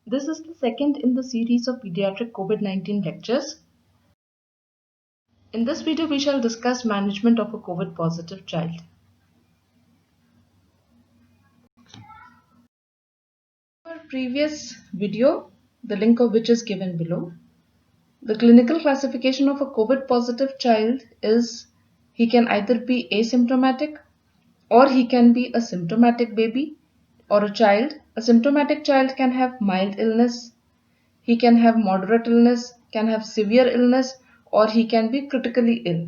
This is the second in the series of pediatric COVID-19 lectures. In this video, we shall discuss management of a COVID-positive child. Our previous video, the link of which is given below, the clinical classification of a COVID-positive child is he can either be asymptomatic or he can be a symptomatic baby or a child. A symptomatic child can have mild illness, he can have moderate illness, can have severe illness, or he can be critically ill.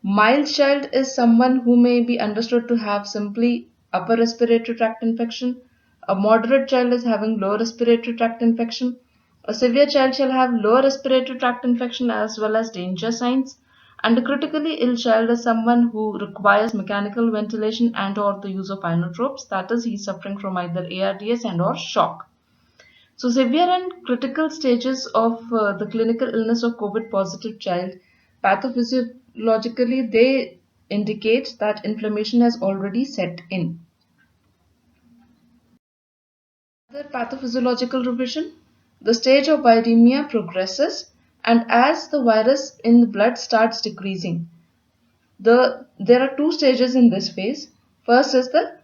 Mild child is someone who may be understood to have simply upper respiratory tract infection. A moderate child is having lower respiratory tract infection. A severe child shall have lower respiratory tract infection as well as danger signs. And a critically ill child is someone who requires mechanical ventilation and or the use of inotropes. That is, he is suffering from either ARDS and or shock. So severe and critical stages of the clinical illness of COVID-positive child, pathophysiologically, they indicate that inflammation has already set in. Other pathophysiological revision, the stage of viremia progresses, and as the virus in the blood starts decreasing, there are two stages in this phase. First is the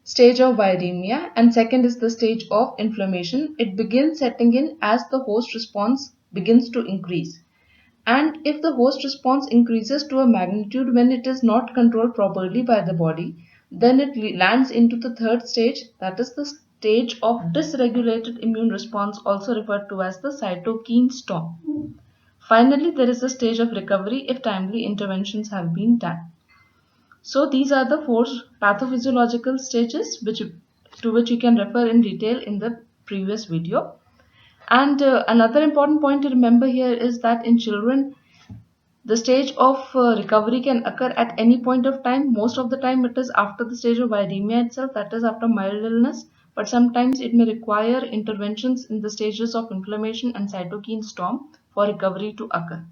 stage of viremia and second is the stage of inflammation. It begins setting in as the host response begins to increase. And if the host response increases to a magnitude when it is not controlled properly by the body, then it lands into the third stage, that is the stage of dysregulated immune response, also referred to as the cytokine storm. Finally, there is a stage of recovery if timely interventions have been done. So these are the four pathophysiological stages to which you can refer in detail in the previous video. And another important point to remember here is that in children, the stage of recovery can occur at any point of time. Most of the time it is after the stage of viremia itself, that is after mild illness, but sometimes it may require interventions in the stages of inflammation and cytokine storm for recovery to occur,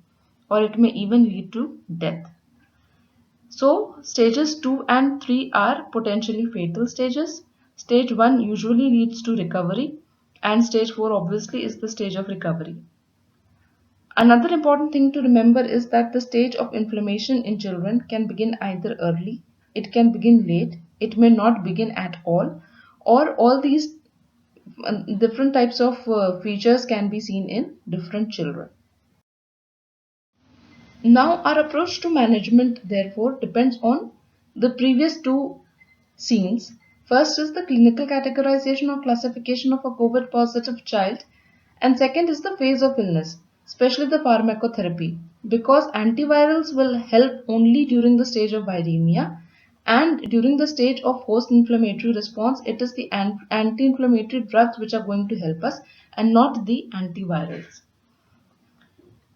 or it may even lead to death. So stages 2 and 3 are potentially fatal stages. Stage 1 usually leads to recovery and stage 4 obviously is the stage of recovery. Another important thing to remember is that the stage of inflammation in children can begin either early, it can begin late, it may not begin at all, or all these different types of features can be seen in different children. Now our approach to management therefore depends on the previous two scenes. First is the clinical categorization or classification of a COVID positive child, and second is the phase of illness, especially the pharmacotherapy, because antivirals will help only during the stage of viremia, and during the stage of host inflammatory response it is the anti-inflammatory drugs which are going to help us and not the antivirals.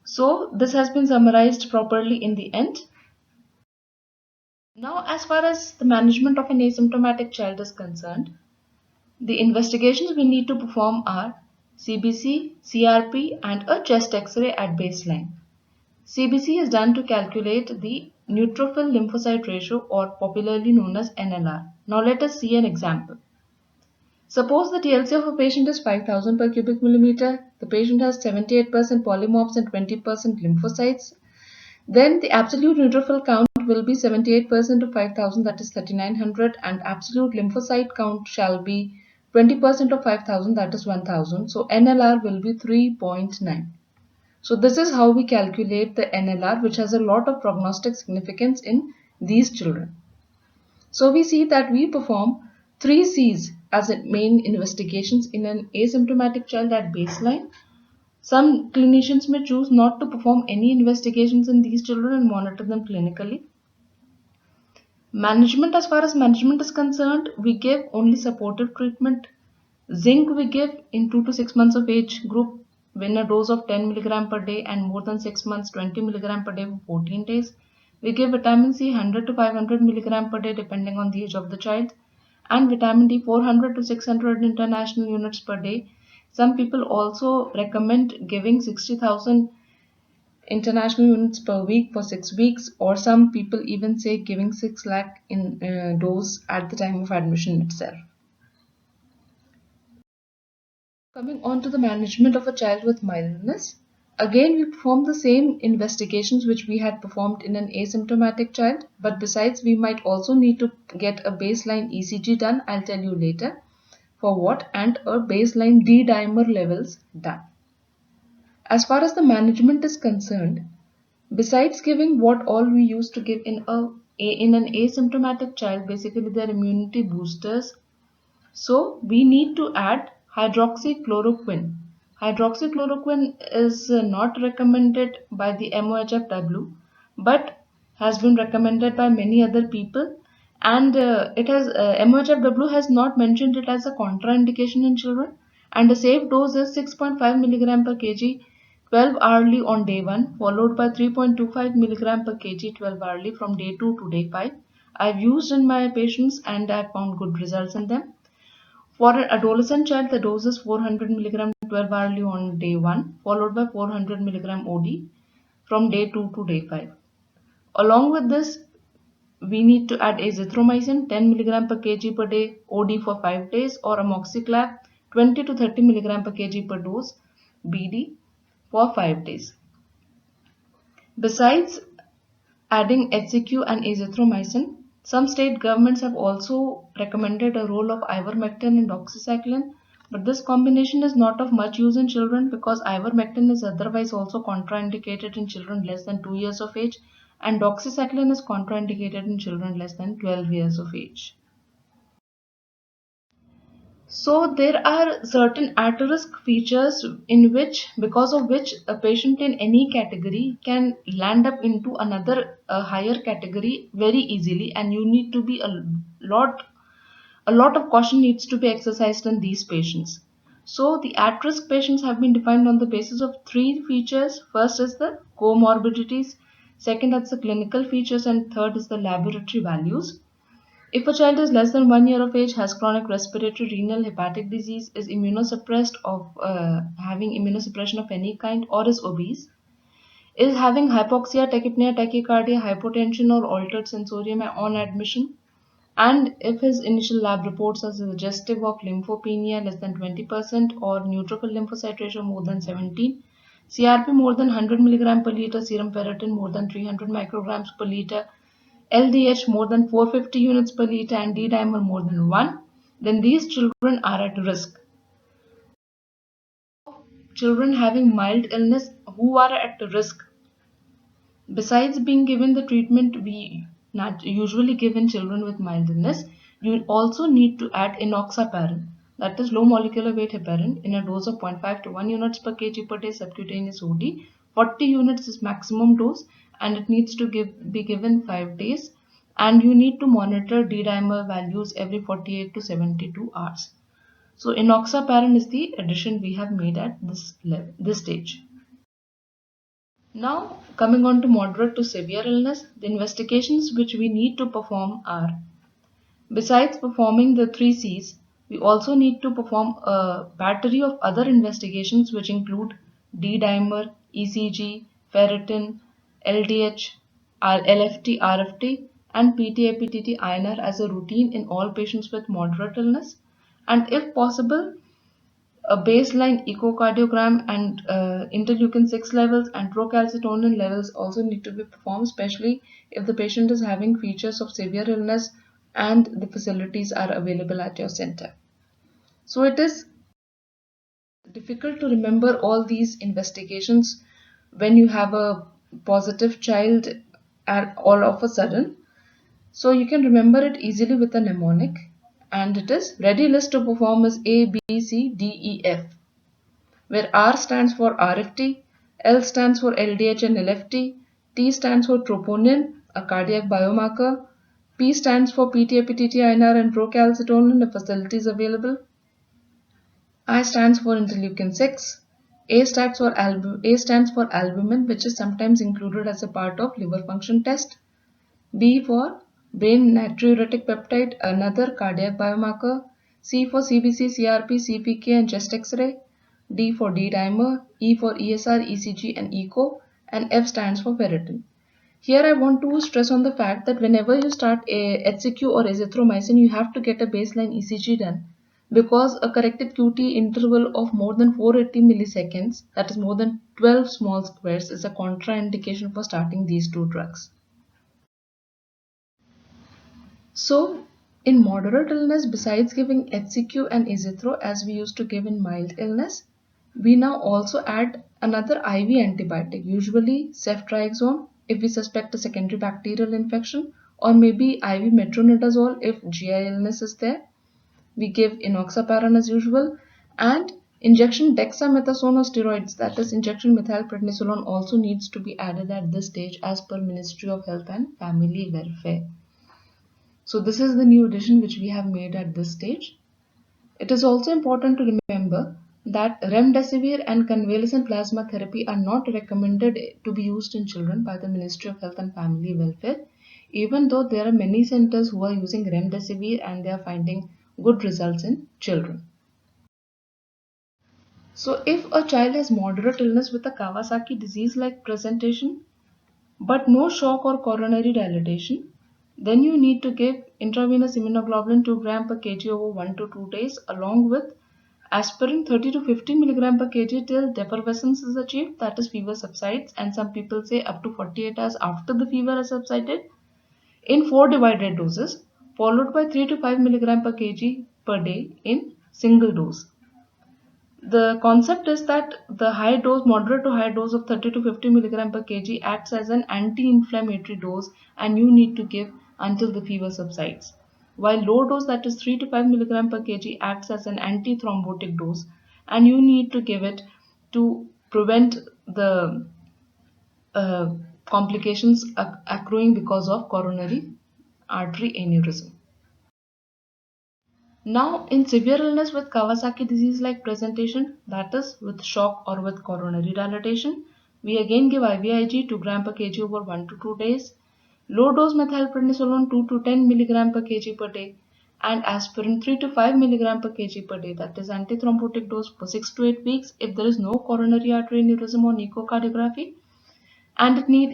So this has been summarized properly in the end. Now, as far as the management of an asymptomatic child is concerned, the investigations we need to perform are CBC, CRP and a chest X-ray at baseline. CBC is done to calculate the neutrophil lymphocyte ratio, or popularly known as NLR. Now let us see an example. Suppose the TLC of a patient is 5000 per cubic millimeter. The patient has 78% polymorphs and 20% lymphocytes. Then the absolute neutrophil count will be 78% of 5000, that is 3900, and absolute lymphocyte count shall be 20% of 5000, that is 1000. So NLR will be 3.9. So this is how we calculate the NLR, which has a lot of prognostic significance in these children. So we see that we perform 3 C's as main investigations in an asymptomatic child at baseline. Some clinicians may choose not to perform any investigations in these children and monitor them clinically. Management, as far as management is concerned, we give only supportive treatment. Zinc we give in 2 to 6 months of age group in a dose of 10 mg per day, and more than 6 months 20 mg per day for 14 days. We give vitamin C 100 to 500 mg per day depending on the age of the child, and vitamin D 400 to 600 international units per day. Some people also recommend giving 60,000 international units per week for 6 weeks, or some people even say giving 6 lakh in dose at the time of admission itself. Coming on to the management of a child with mild illness, again we perform the same investigations which we had performed in an asymptomatic child, but besides we might also need to get a baseline ECG done, I'll tell you later for what, and a baseline D-dimer levels done. As far as the management is concerned, besides giving what all we used to give in an asymptomatic child, basically their immunity boosters, so we need to add hydroxychloroquine. Hydroxychloroquine is not recommended by the MOHFW but has been recommended by many other people, and MOHFW has not mentioned it as a contraindication in children, and the safe dose is 6.5 mg per kg 12 hourly on day 1 followed by 3.25 mg per kg 12 hourly from day 2 to day 5. I've used in my patients and I found good results in them. For an adolescent child, the dose is 400 mg 12 hourly on day 1 followed by 400 mg OD from day 2 to day 5. Along with this, we need to add azithromycin 10 mg per kg per day OD for 5 days, or amoxiclav 20 to 30 mg per kg per dose BD for 5 days. Besides adding HCQ and azithromycin, some state governments have also recommended a role of ivermectin and doxycycline, but this combination is not of much use in children because ivermectin is otherwise also contraindicated in children less than 2 years of age, and doxycycline is contraindicated in children less than 12 years of age. So there are certain at-risk features because of which a patient in any category can land up into another higher category very easily, and you need to be lot a lot of caution needs to be exercised on these patients. So the at-risk patients have been defined on the basis of 3 features. First is the comorbidities, second is the clinical features, and third is the laboratory values. If a child is less than 1 year of age, has chronic respiratory, renal, hepatic disease, is immunosuppressed having immunosuppression of any kind, or is obese, is having hypoxia, tachypnea, tachycardia, hypotension, or altered sensorium on admission, and if his initial lab reports are suggestive of lymphopenia less than 20% or neutrophil lymphocyte ratio more than 17, CRP more than 100 mg per liter, serum ferritin more than 300 micrograms per liter, LDH more than 450 units per liter, and D-dimer more than 1, then these children are at risk. Children having mild illness who are at risk, besides being given the treatment we usually give in children with mild illness, you also need to add enoxaparin, that is low molecular weight heparin, in a dose of 0.5 to 1 units per kg per day subcutaneous OD. 40 units is maximum dose and it needs to be given 5 days, and you need to monitor D-dimer values every 48 to 72 hours. So enoxaparin is the addition we have made at this stage. Now, coming on to moderate to severe illness, the investigations which we need to perform are, besides performing the 3 C's, we also need to perform a battery of other investigations which include D-dimer, ECG, ferritin, LDH, LFT, RFT, and PT-APTT INR as a routine in all patients with moderate illness, and if possible, a baseline echocardiogram and interleukin 6 levels and procalcitonin levels also need to be performed, especially if the patient is having features of severe illness and the facilities are available at your center. So it is difficult to remember all these investigations when you have a positive child all of a sudden. So you can remember it easily with a mnemonic, and it is ready list to perform is A, B, C, D, E, F, where R stands for RFT, L stands for LDH and LFT, T stands for troponin, a cardiac biomarker, P stands for PT-APTT-INR and procalcitonin if facilities available, I stands for interleukin 6, A stands for albumin, which is sometimes included as a part of liver function test, B for brain natriuretic peptide, another cardiac biomarker, C for CBC, CRP, CPK and chest X-ray, D for D-dimer, E for ESR, ECG and echo, and F stands for ferritin. Here I want to stress on the fact that whenever you start a HCQ or azithromycin, you have to get a baseline ECG done. because a corrected QT interval of more than 480 milliseconds, that is more than 12 small squares, is a contraindication for starting these two drugs. So, in moderate illness, besides giving HCQ and Azithro as we used to give in mild illness, we now also add another IV antibiotic, usually ceftriaxone if we suspect a secondary bacterial infection, or maybe IV metronidazole if GI illness is there. We give enoxaparin as usual, and injection dexamethasone or steroids, that is injection methylprednisolone, also needs to be added at this stage as per Ministry of Health and Family Welfare. So this is the new addition which we have made at this stage. It is also important to remember that remdesivir and convalescent plasma therapy are not recommended to be used in children by the Ministry of Health and Family Welfare, even though there are many centers who are using remdesivir and they are finding good results in children. So if a child has moderate illness with a Kawasaki disease-like presentation, but no shock or coronary dilatation, then you need to give intravenous immunoglobulin 2 gram per kg over 1 to 2 days along with aspirin 30 to 50 milligram per kg till defervescence is achieved, that is fever subsides, and some people say up to 48 hours after the fever has subsided, in 4 divided doses followed by 3 to 5 milligram per kg per day in single dose. The concept is that the high dose, moderate to high dose of 30 to 50 milligram per kg acts as an anti-inflammatory dose and you need to give until the fever subsides. While low dose, that is 3 to 5 milligram per kg, acts as an anti-thrombotic dose and you need to give it to prevent the complications accruing because of coronary artery aneurysm. Now, in severe illness with Kawasaki disease-like presentation, that is with shock or with coronary dilatation, we again give IVIG 2 gram per kg over 1 to 2 days, low-dose methylprednisolone 2 to 10 milligram per kg per day, and aspirin 3 to 5 milligram per kg per day, that is antithrombotic dose for 6 to 8 weeks if there is no coronary artery aneurysm on echocardiography, and it may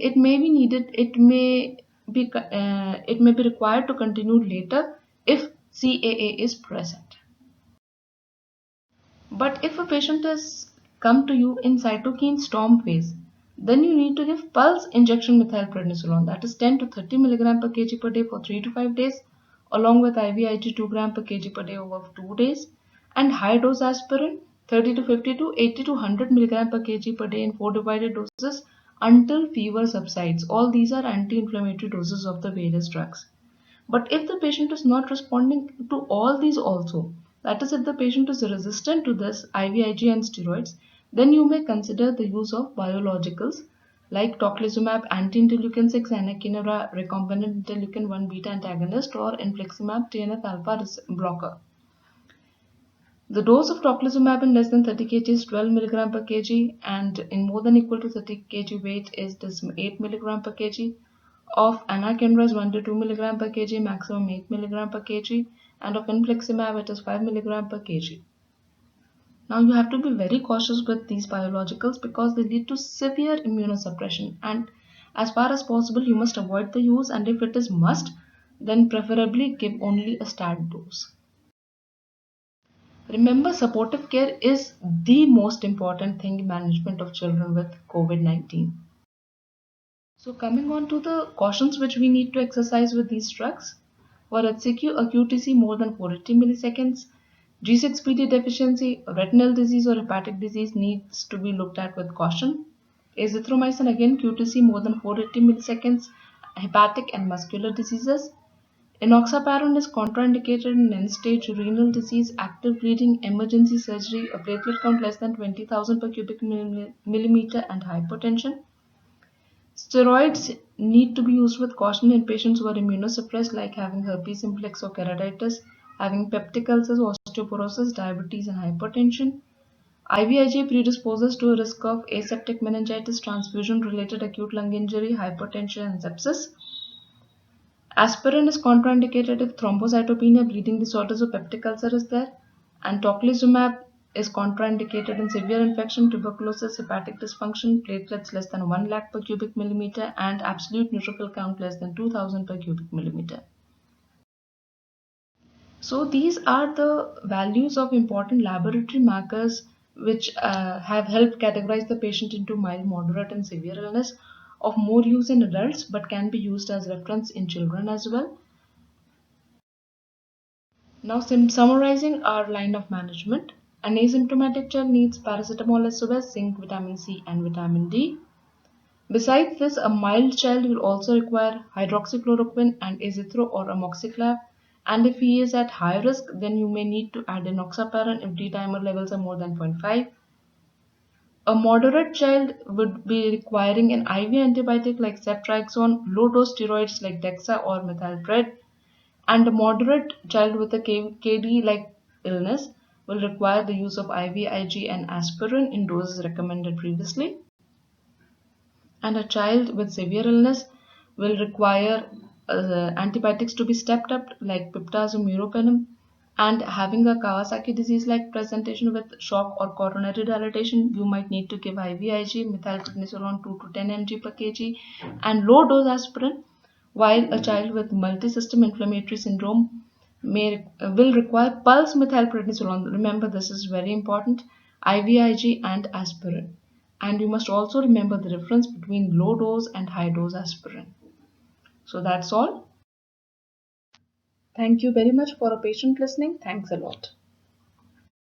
be required to continue later if CAA is present. But if a patient has come to you in cytokine storm phase, then you need to give pulse injection methylprednisolone, that is 10 to 30 milligram per kg per day for 3 to 5 days, along with IVIG 2 gram per kg per day over 2 days, and high dose aspirin 30 to 50 to 80 to 100 milligram per kg per day in 4 divided doses until fever subsides. All these are anti-inflammatory doses of the various drugs. But if the patient is not responding to all these also, that is if the patient is resistant to this IVIG and steroids, then you may consider the use of biologicals like tocilizumab anti-interleukin 6 anakinra recombinant interleukin 1 beta antagonist or infliximab TNF alpha blocker. The dose of tocilizumab in less than 30 kg is 12 mg per kg and in more than equal to 30 kg weight is this 8 mg per kg. Of anakinra is 1 to 2 mg per kg, maximum 8 mg per kg, and of infliximab it is 5 mg per kg. Now you have to be very cautious with these biologicals because they lead to severe immunosuppression, and as far as possible you must avoid the use, and if it is must, then preferably give only a stat dose. Remember, supportive care is the most important thing in management of children with COVID-19. So coming on to the cautions which we need to exercise with these drugs. For HCQ, a QTc more than 480 milliseconds, G6PD deficiency, retinal disease or hepatic disease needs to be looked at with caution. Azithromycin again QTc more than 480 milliseconds, hepatic and muscular diseases. Enoxaparin is contraindicated in end-stage renal disease, active bleeding, emergency surgery, a platelet count less than 20,000 per cubic millimeter and hypertension. Steroids need to be used with caution in patients who are immunosuppressed, like having herpes simplex or keratitis, having peptic ulcers, osteoporosis, diabetes, and hypertension. IVIG predisposes to a risk of aseptic meningitis, transfusion-related acute lung injury, hypertension, and sepsis. Aspirin is contraindicated if thrombocytopenia, bleeding disorders, or peptic ulcer is there, and tocilizumab is contraindicated in severe infection, tuberculosis, hepatic dysfunction, platelets less than 1 lakh per cubic millimeter, and absolute neutrophil count less than 2000 per cubic millimeter. So these are the values of important laboratory markers which have helped categorize the patient into mild, moderate and severe illness, of more use in adults but can be used as reference in children as well. Now summarizing our line of management, an asymptomatic child needs paracetamol as well as zinc, vitamin C and vitamin D. Besides this, a mild child will also require hydroxychloroquine and azithro or amoxiclav, and if he is at high risk, then you may need to add enoxaparin if D-dimer levels are more than 0.5. A moderate child would be requiring an IV antibiotic like ceftriaxone, low-dose steroids like Dexa or methylpred, and a moderate child with a KD-like illness will require the use of IVIG and aspirin in doses recommended previously. And a child with severe illness will require antibiotics to be stepped up like piptaz or meropenem, and having a Kawasaki disease like presentation with shock or coronary dilatation, you might need to give IVIG, methylprednisolone 2 to 10 mg per kg and low dose aspirin, while a child with multisystem inflammatory syndrome will require pulse methylprednisolone. Remember, this is very important, IVIG and aspirin. And you must also remember the difference between low dose and high dose aspirin. So that's all. Thank you very much for a patient listening. Thanks a lot.